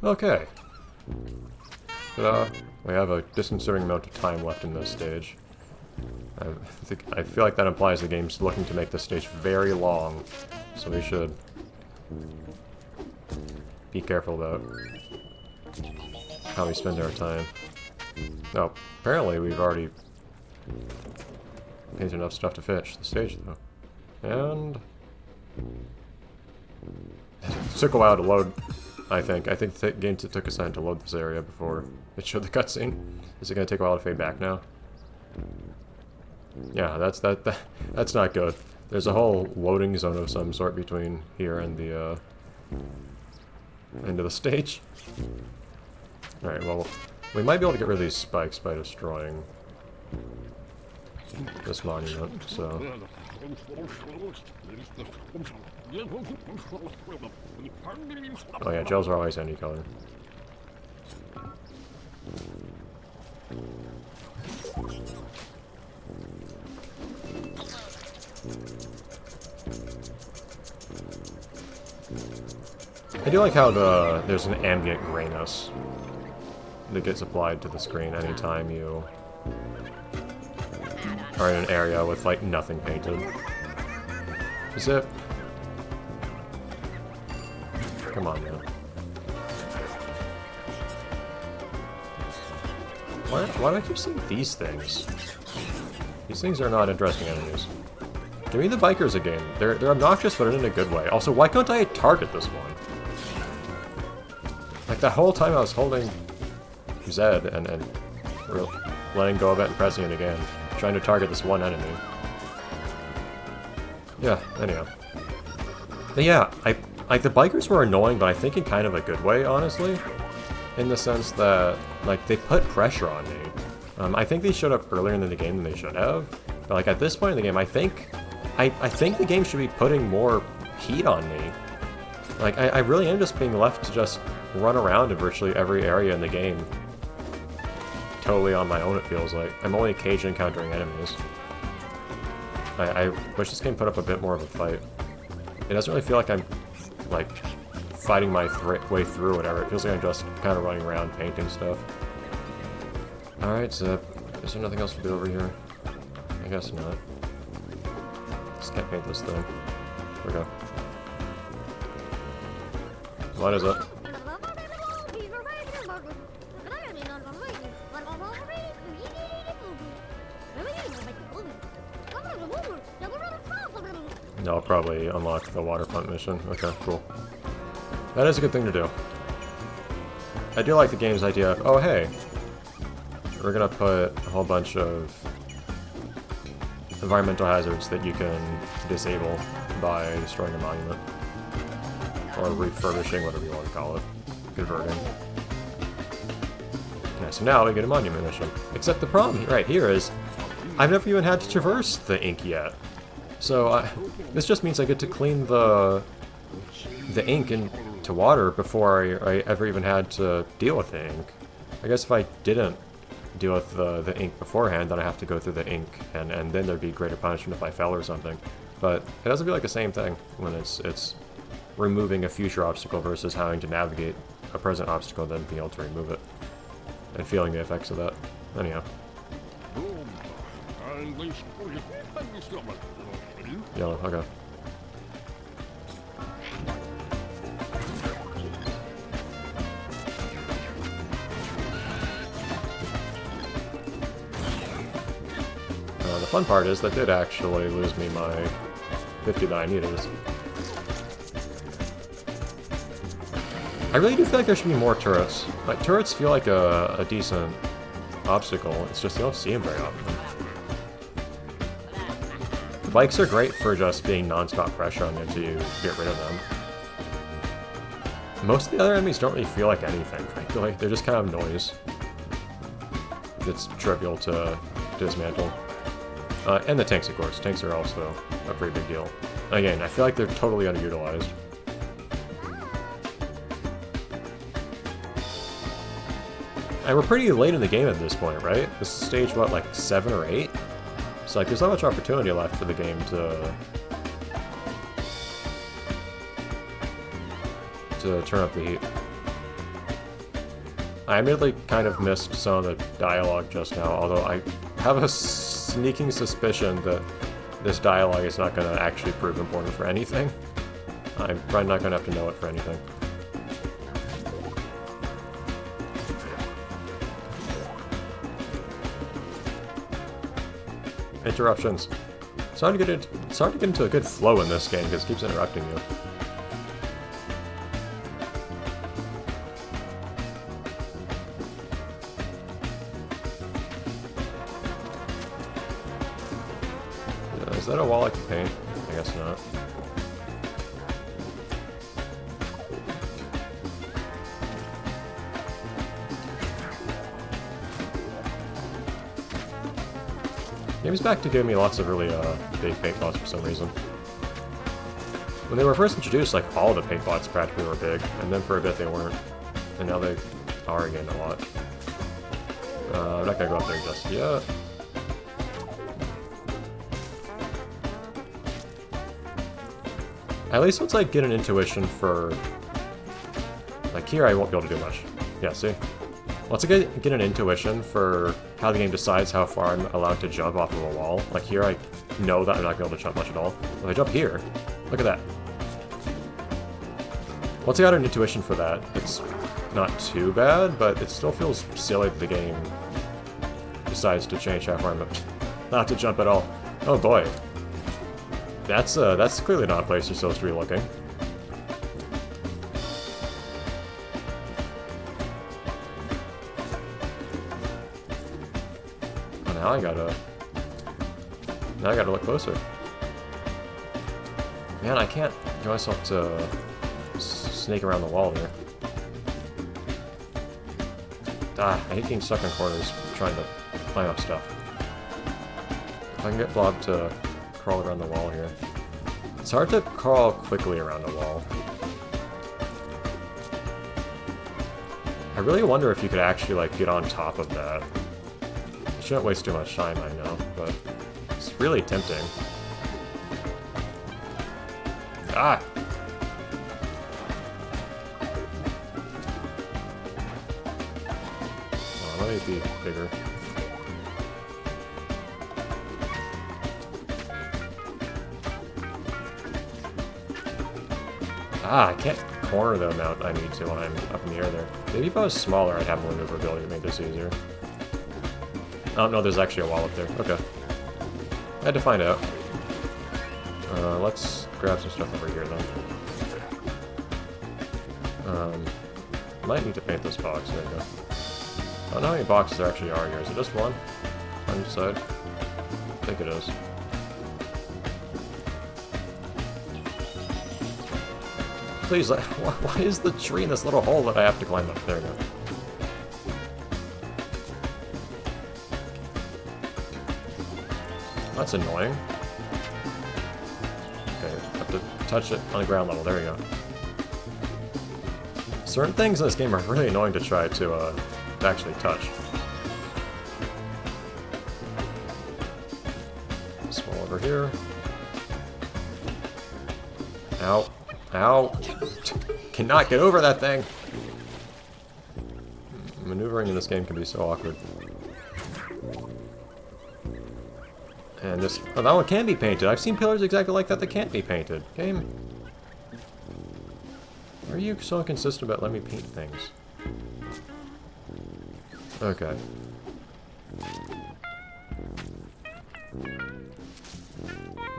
Okay. Ta-da. We have a disconcerting amount of time left in this stage. I feel like that implies the game's looking to make this stage very long, so we should be careful about how we spend our time. Oh, apparently we've already painted enough stuff to finish the stage, though. And it took a while to load, I think. I think the game took a second to load this area before it showed the cutscene. Is it going to take a while to fade back now? Yeah, that's not good. There's a whole loading zone of some sort between here and the end of the stage. Alright, well, we might be able to get rid of these spikes by destroying this monument, so... Oh yeah, gels are always any color. I do like how there's an ambient grayness that gets applied to the screen anytime you are in an area with, like, nothing painted. Zip. Come on, man. Why do I keep seeing these things? These things are not interesting enemies. Give me the bikers again. They're obnoxious, but in a good way. Also, why couldn't I target this one? Like, the whole time I was holding Z and letting go of it and pressing it again, trying to target this one enemy. Yeah, anyhow. But yeah, like, the bikers were annoying, but I think in kind of a good way, honestly. In the sense that, like, they put pressure on me. I think they showed up earlier in the game than they should have. But, like, at this point in the game, I think the game should be putting more heat on me. Like, I really am just being left to just run around in virtually every area in the game. Totally on my own, it feels like. I'm only occasionally encountering enemies. I wish this game put up a bit more of a fight. It doesn't really feel like I'm, like, fighting my way through whatever. It feels like I'm just kind of running around painting stuff. Alright, Zip. Is there nothing else to do over here? I guess not. Just can't paint this thing. There we go. What is it? No, I'll probably unlock the water pump mission. Okay, cool. That is a good thing to do. I do like the game's idea of, oh hey, we're gonna put a whole bunch of environmental hazards that you can disable by destroying a monument. Or refurbishing, whatever you want to call it. Converting. Yeah, so now we get a monument mission. Except the problem right here is, I've never even had to traverse the ink yet. So this just means I get to clean the ink into water before I ever even had to deal with the ink. I guess if I didn't deal with the ink beforehand, then I have to go through the ink, and then there'd be greater punishment if I fell or something. But it doesn't feel like the same thing when it's removing a future obstacle versus having to navigate a present obstacle, then being able to remove it and feeling the effects of that. Anyhow. Yellow, okay. The fun part is that did actually lose me my 50 that I needed. I really do feel like there should be more turrets. Like, turrets feel like a decent obstacle, it's just you don't see them very often. The bikes are great for just being non-stop pressure on you until you get rid of them. Most of the other enemies don't really feel like anything, frankly. They're just kind of noise. It's trivial to dismantle. And the tanks, of course. Tanks are also a pretty big deal. Again, I feel like they're totally underutilized. And we're pretty late in the game at this point, right? This is stage, what, like 7 or 8? So, like, there's not much opportunity left for the game to turn up the heat. I admittedly kind of missed some of the dialogue just now, although I have a sneaking suspicion that this dialogue is not going to actually prove important for anything. I'm probably not going to have to know it for anything. Interruptions. It's hard to get into a good flow in this game because it keeps interrupting you. Is that a wall I can paint? I guess not. Game's back to giving me lots of really big paintballs for some reason. When they were first introduced, like all the paintballs practically were big, and then for a bit they weren't. And now they are again a lot. I'm not gonna go up there just yet. At least once I get an intuition for... Like here I won't be able to do much. Yeah, see? Once I get an intuition for how the game decides how far I'm allowed to jump off of a wall, like here I know that I'm not going to be able to jump much at all. If I jump here, look at that. Once I got an intuition for that, it's not too bad, but it still feels silly that the game decides to change how far I'm not to jump at all. Oh boy. That's clearly not a place you're supposed to be looking. Oh, now I gotta look closer. Man, I can't get myself to snake around the wall there. Ah, I hate getting stuck in corners trying to climb up stuff. If I can get Blob to crawl around the wall here. It's hard to crawl quickly around a wall. I really wonder if you could actually, like, get on top of that. I shouldn't waste too much time, I know, but it's really tempting. Ah! Oh, let me be bigger. Ah, I can't corner the amount I need to when I'm up in the air there. Maybe if I was smaller, I'd have more maneuverability to make this easier. Oh, no, there's actually a wall up there. Okay. I had to find out. Let's grab some stuff over here, then. Might need to paint this box. There we go. I don't know how many boxes there actually are here. Is it just one? On each side? I think it is. Please, why is the tree in this little hole that I have to climb up? There we go. That's annoying. Okay, I have to touch it on the ground level. There we go. Certain things in this game are really annoying to try to actually touch. Small over here. Ow. Ow. Cannot get over that thing. Maneuvering in this game can be so awkward. And this... Oh, that one can be painted. I've seen pillars exactly like that that can't be painted. Game... Why are you so inconsistent about letting me paint things? Okay.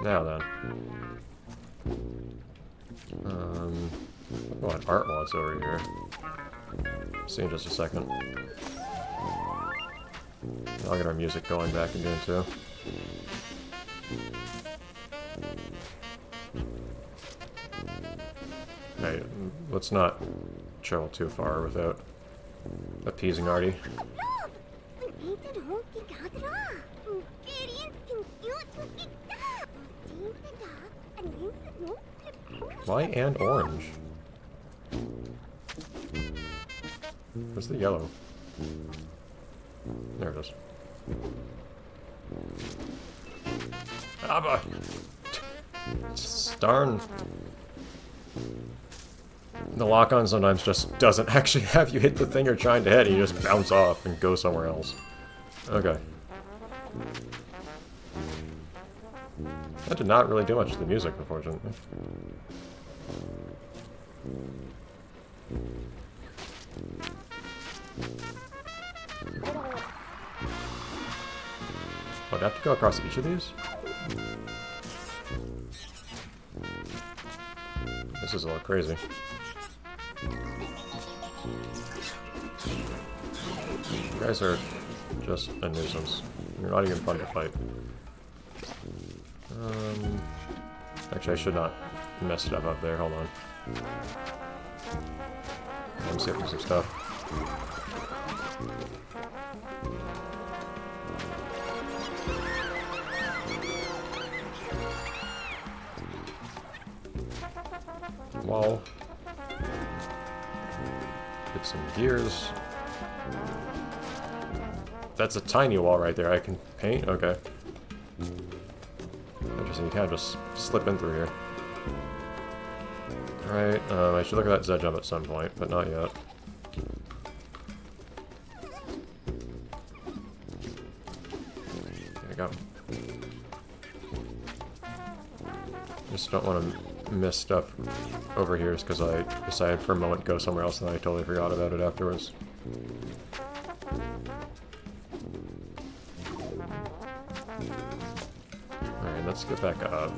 Now then. What art wants over here? See in just a second. I'll get our music going back again too. Hey, let's not travel too far without appeasing Artie. Why and orange? Where's the yellow? There it is. Ah, darn. The lock-on sometimes just doesn't actually have you hit the thing you're trying to hit, and you just bounce off and go somewhere else. Okay. That did not really do much to the music, unfortunately. Oh, do I have to go across each of these? This is a little crazy. You guys are just a nuisance. You're not even fun to fight. Actually, I should not mess stuff up there. Hold on. I'm skipping some stuff. Wall. Get some gears. That's a tiny wall right there. I can paint? Okay. Interesting, you kind of just slip in through here. Alright, I should look at that Z jump at some point, but not yet. There we go. Just don't want to miss stuff over here because I decided for a moment to go somewhere else and then I totally forgot about it afterwards. Alright, let's get back up.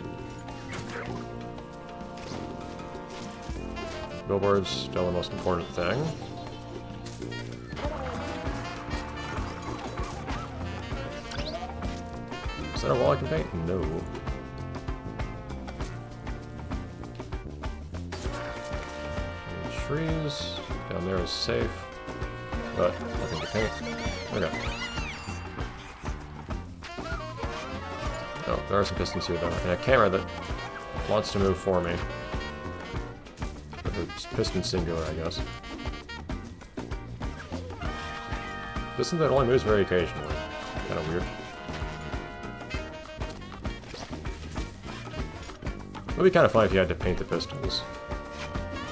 Billboard's still the most important thing. Is that a wall I can paint? No. Trees. Down there is safe. But nothing to paint. Okay. Oh, there are some pistons here though. And a camera that wants to move for me. It's piston singular, I guess. Piston that only moves very occasionally. Kind of weird. It would be kind of fun if you had to paint the pistons.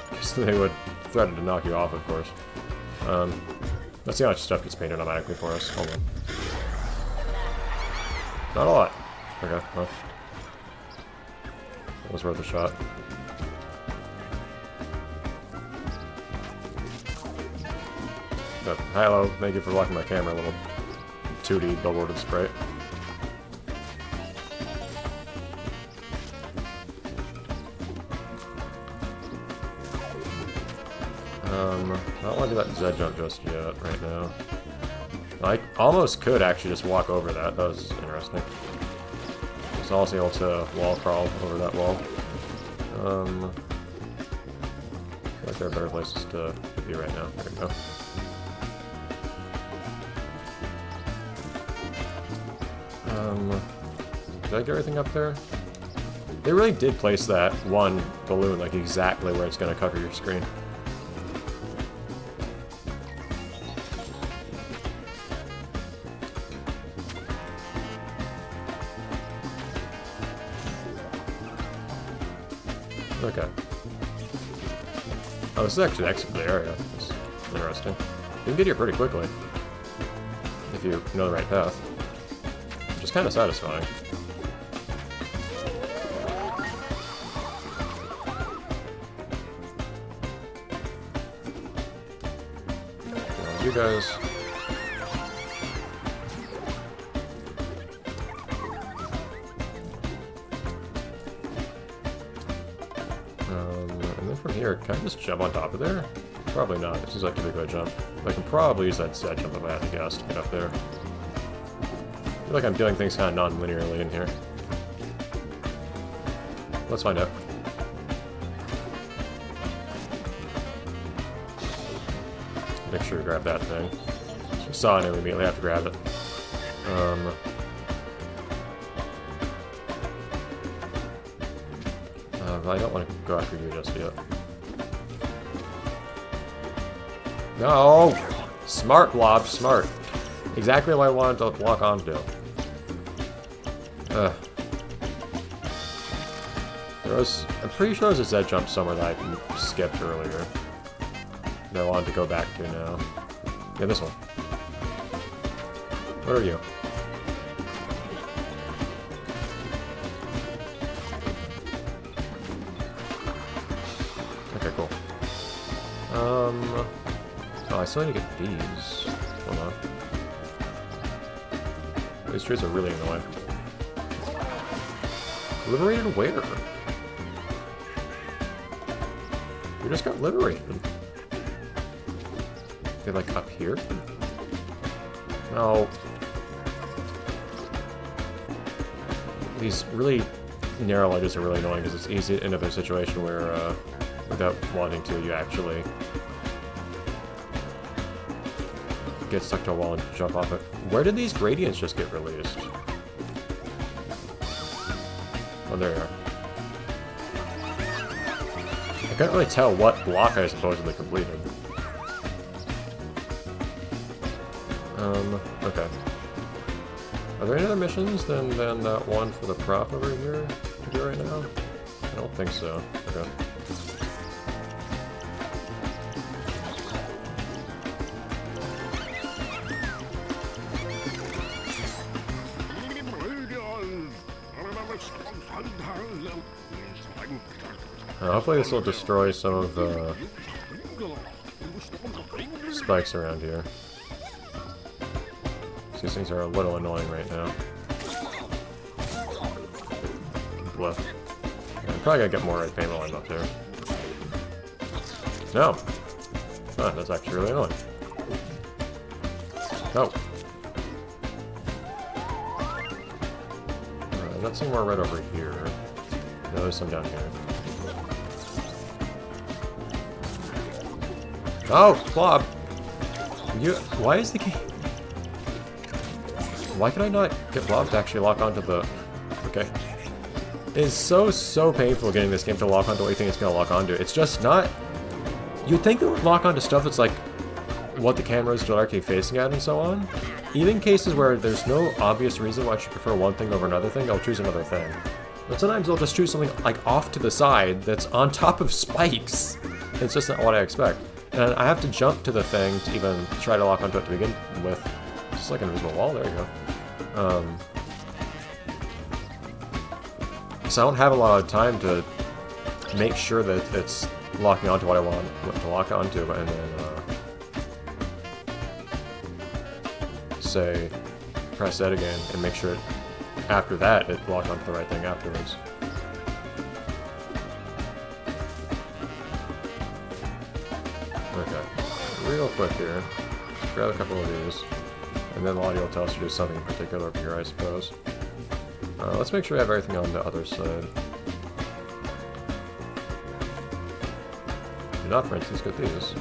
Because they would threaten to knock you off, of course. Let's see how much stuff gets painted automatically for us. Hold on. Not a lot. Okay, well. That was worth a shot. But, hello, thank you for blocking my camera, little 2D billboarded sprite. I don't want to do that Z jump just yet, right now. I almost could actually just walk over that. That was interesting. Just also able to wall crawl over that wall. I feel like there are better places to be right now. There we go. Did I get everything up there? They really did place that one balloon like exactly where it's going to cover your screen. Okay. Oh, this is actually the exit for the area. That's interesting. You can get here pretty quickly. If you know the right path. Which is kind of satisfying. You guys. And then from here, can I just jump on top of there? Probably not. It seems like too big of a jump. But I can probably use that set jump if I had to guess to get up there. I feel like I'm doing things kind of non-linearly in here. Let's find out. Make sure to grab that thing. So I saw it and we immediately have to grab it. I don't want to go after you just yet. No! Smart, Blob, smart. Exactly what I wanted to lock onto. I'm pretty sure there's a Z jump somewhere that I skipped earlier that I wanted to go back to now. Yeah, this one. What are you? Okay, cool. Oh, I still need to get these. Hold on. These trees are really annoying. Liberated where? We just got liberated. They're like up here? No. These really narrow ledges are really annoying because it's easy to end up in a situation where, without wanting to, you actually get stuck to a wall and jump off it. Where did these gradients just get released? Oh, there you are. I couldn't really tell what block I supposedly completed. Okay. Are there any other missions than that one for the prop over here to do right now? I don't think so. Okay. Hopefully this will destroy some of the spikes around here. These things are a little annoying right now. Blob. I'm probably gonna get more red paint while I'm up there. No! Ah, that's actually really annoying. No! I've got some more red over here. No, there's some down here. Oh, Blob! Why is the game... Why can I not get Blob to actually lock onto the... Okay. It is so painful getting this game to lock onto what you think it's going to lock onto. It's just not... You'd think it would lock onto stuff that's like what the camera is directly facing at and so on. Even cases where there's no obvious reason why I should prefer one thing over another thing, I'll choose another thing. But sometimes I'll just choose something like off to the side that's on top of spikes. It's just not what I expect. And I have to jump to the thing to even try to lock onto it to begin with. Just like an invisible wall, there you go. So I don't have a lot of time to make sure that it's locking onto what I want to lock onto, and then, say, press that again, and make sure after that it locked onto the right thing afterwards. Okay, real quick here, grab a couple of these, and then the audio will tell us to do something in particular up here, I suppose. Let's make sure we have everything on the other side. Do not, for instance, get these.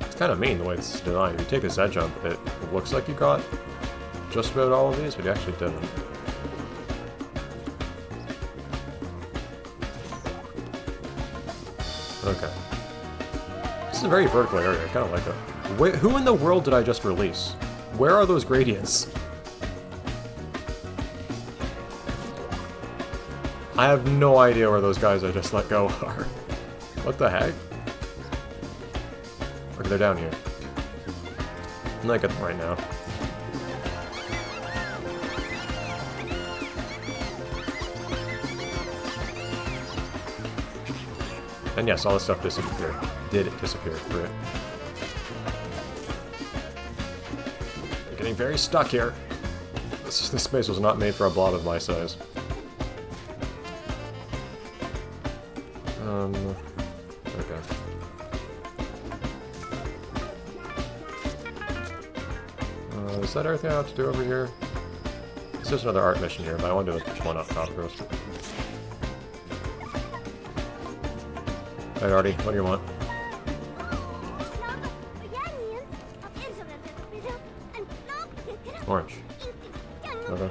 It's kind of mean the way it's designed. If you take this edge jump, it looks like you got just about all of these, but you actually didn't. Okay. This is a very vertical area, I kind of like it. Who in the world did I just release? Where are those gradients? I have no idea where those guys I just let go are. What the heck? Okay, they're down here. I'm not getting them right now. And yes, all this stuff disappeared. Did it disappear? Great. I'm getting very stuck here. This space was not made for a blob of my size. Okay. Is that everything I have to do over here? There's just another art mission here, but I want to do one up top first. Alright, Artie, what do you want? Orange. Okay.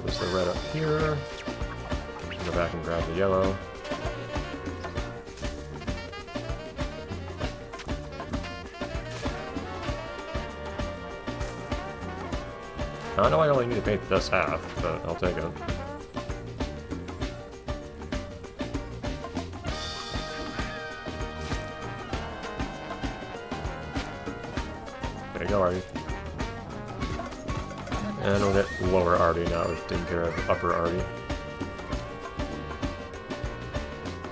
There's the red up here. Go back and grab the yellow. I know I only need to paint this half, but I'll take it. There you go, Artie. And we'll get lower Artie now, taking care of upper Artie.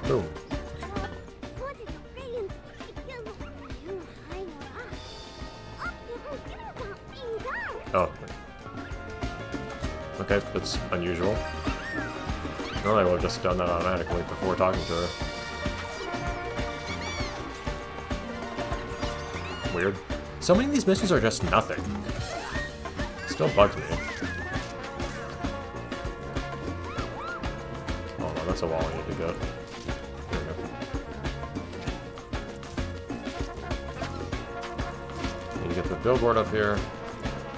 Boom. Oh. Okay, that's unusual. Normally I would have just done that automatically before talking to her. Weird. So many of these missions are just nothing. Still bugs me. Oh no, that's a wall I need to get. There we go. Need to get the billboard up here.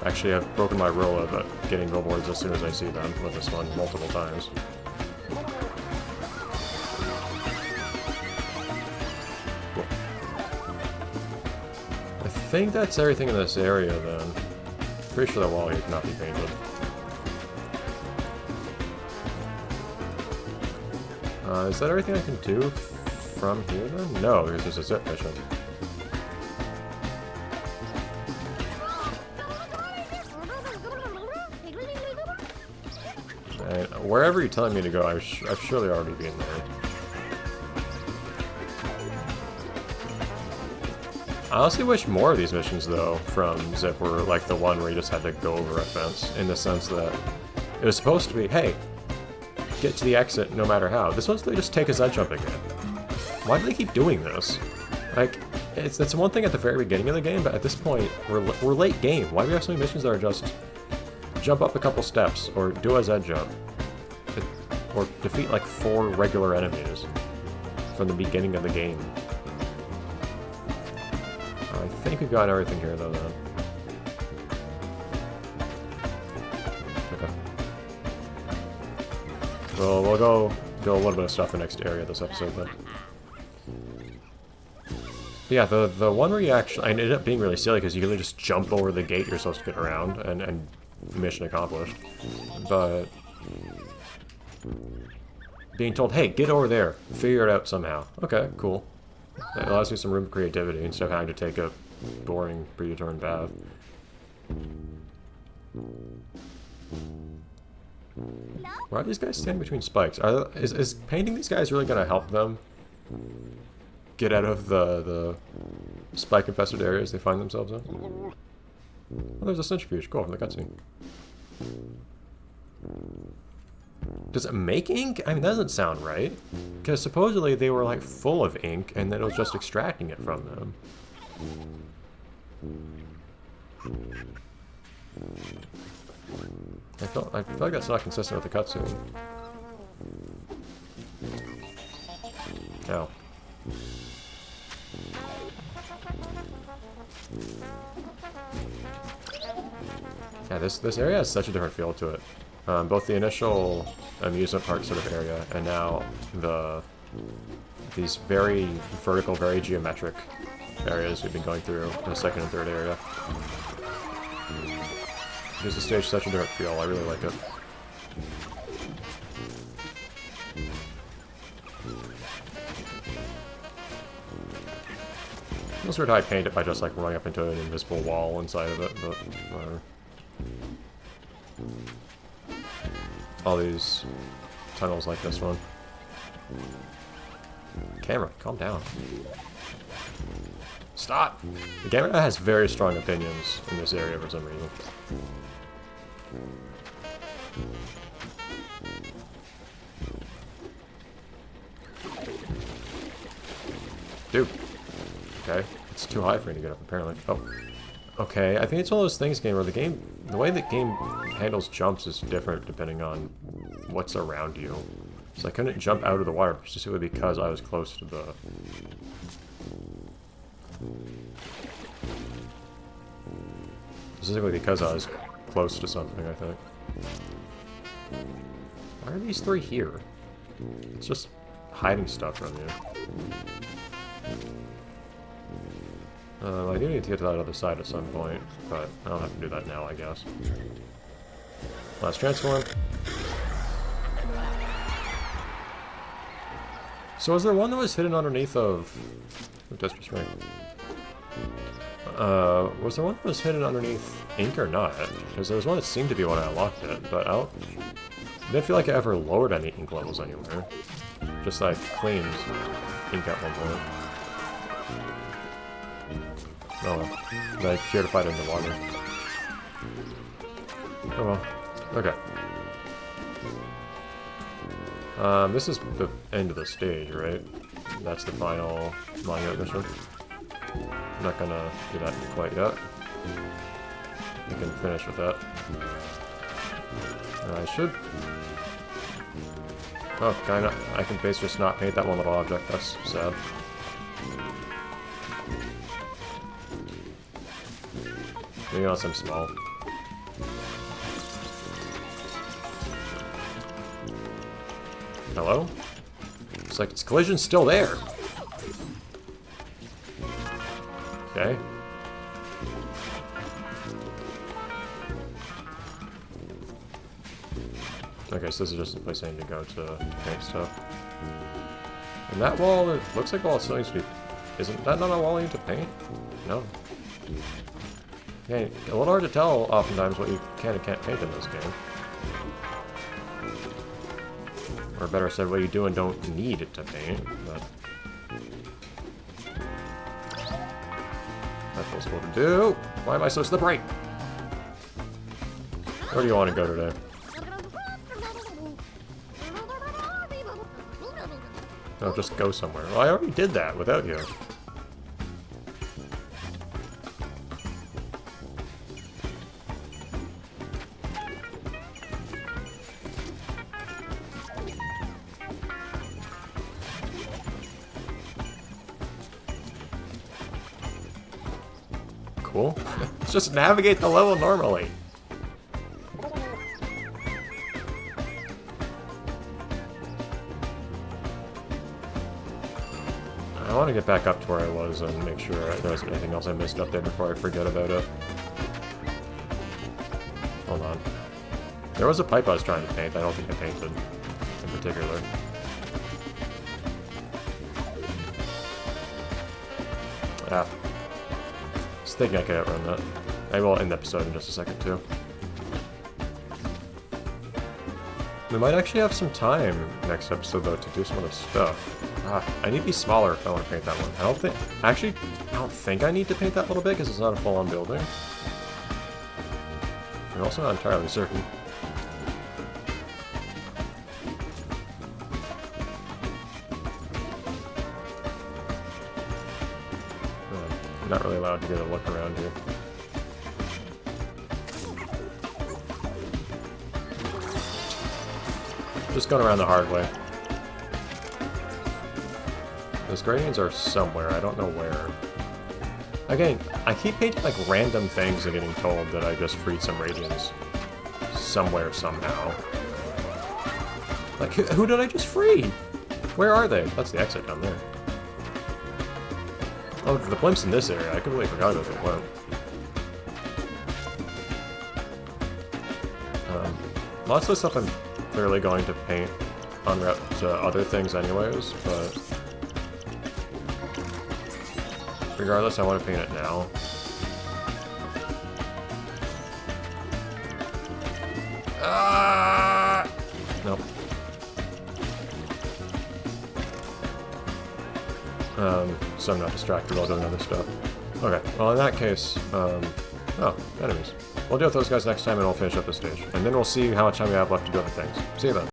Actually, I've broken my rule of getting billboards as soon as I see them with this one multiple times. Cool. I think that's everything in this area then. Pretty sure that wall here cannot be painted. Is that everything I can do from here then? No, because there's a zip mission. Wherever you're telling me to go, I've surely already been there. I honestly wish more of these missions, though, from Zip were like the one where you just had to go over a fence, in the sense that it was supposed to be, hey, get to the exit no matter how. This one's they just take a Z jump again. Why do they keep doing this? Like, it's one thing at the very beginning of the game, but at this point, we're late game. Why do we have so many missions that are just jump up a couple steps, or do a Z jump? Or defeat like 4 regular enemies from the beginning of the game. I think we've got everything here though, then. Okay. Well, we'll go a little bit of stuff in the next area this episode then. But yeah, the one where you actually, I ended up being really silly because you really just jump over the gate you're supposed to get around and mission accomplished. But being told, hey, get over there, figure it out somehow. Okay, cool. That allows me some room for creativity instead of having to take a boring, predetermined path. Why are these guys standing between spikes? Is painting these guys really going to help them get out of the spike-infested areas they find themselves in? Oh, there's a centrifuge. Cool, from the cutscene. Does it make ink? I mean, that doesn't sound right. Because supposedly they were like full of ink and then it was just extracting it from them. I feel like that's not consistent with the cutscene. Ow. Yeah, this area has such a different feel to it. Both the initial amusement park sort of area and now these very vertical, very geometric areas we've been going through in the second and third area. It gives the stage such a different feel. I really like it. It's weird how I paint it by just like running up into an invisible wall inside of it, but whatever. All these tunnels like this one. Camera, calm down. Stop! The camera has very strong opinions in this area for some reason. Dude. Okay. It's too high for me to get up, apparently. Oh. Okay, I think it's one of those things, game, where the way the game handles jumps is different depending on what's around you. So I couldn't jump out of the water specifically because I was close to the... Specifically because I was close to something, I think. Why are these 3 here? It's just hiding stuff from you. I do need to get to that other side at some point, but I don't have to do that now, I guess. Last transform. So is there one that was hidden underneath of... That's just right. Was there one that was hidden underneath ink or not? Because there was one that seemed to be when I unlocked it, but I didn't feel like I ever lowered any ink levels anywhere. Just like cleaned ink at one point. Oh well. I purified it in the water. Oh well. Okay. This is the end of the stage, right? That's the final monument mission. I'm not gonna do that quite yet. We can finish with that. I should... Oh, kinda. I can basically just not paint that one little object. That's sad. Maybe on some small. Hello? Looks like its collision's still there. Okay. Okay, so this is just the place I need to go to paint stuff. And that wall, it looks like all it still needs to be... Isn't that not a wall I need to paint? No. Okay, a little hard to tell oftentimes what you can and can't paint in this game. Or better said, what you do and don't need it to paint, but... That feels cool to do. Why am I so slippery? Where do you want to go today? No, just go somewhere. Well, I already did that without you. Cool. Let's just navigate the level normally. I want to get back up to where I was and make sure there wasn't anything else I missed up there before I forget about it. Hold on. There was a pipe I was trying to paint. I don't think I painted in particular. Ah. I was thinking I could outrun that. I will end the episode in just a second too. We might actually have some time next episode though to do some other stuff. I need to be smaller if I want to paint that one. I don't think I need to paint that little bit because it's not a full-on building. I'm also not entirely certain. I'm not really allowed to get a look around here. Just going around the hard way. Those gradients are somewhere, I don't know where. Again, I keep painting like random things and getting told that I just freed some radiants. Somewhere, somehow. Like, who did I just free? Where are they? That's the exit down there. Oh, the blimps in this area. I completely forgot about the blimp. Lots of stuff I'm clearly going to paint en route to other things anyways, but... Regardless, I want to paint it now. Ah! Nope. So I'm not distracted while doing other stuff. Okay, well in that case, oh, enemies. We'll deal with those guys next time and we'll finish up this stage. And then we'll see how much time we have left to do other things. See you then.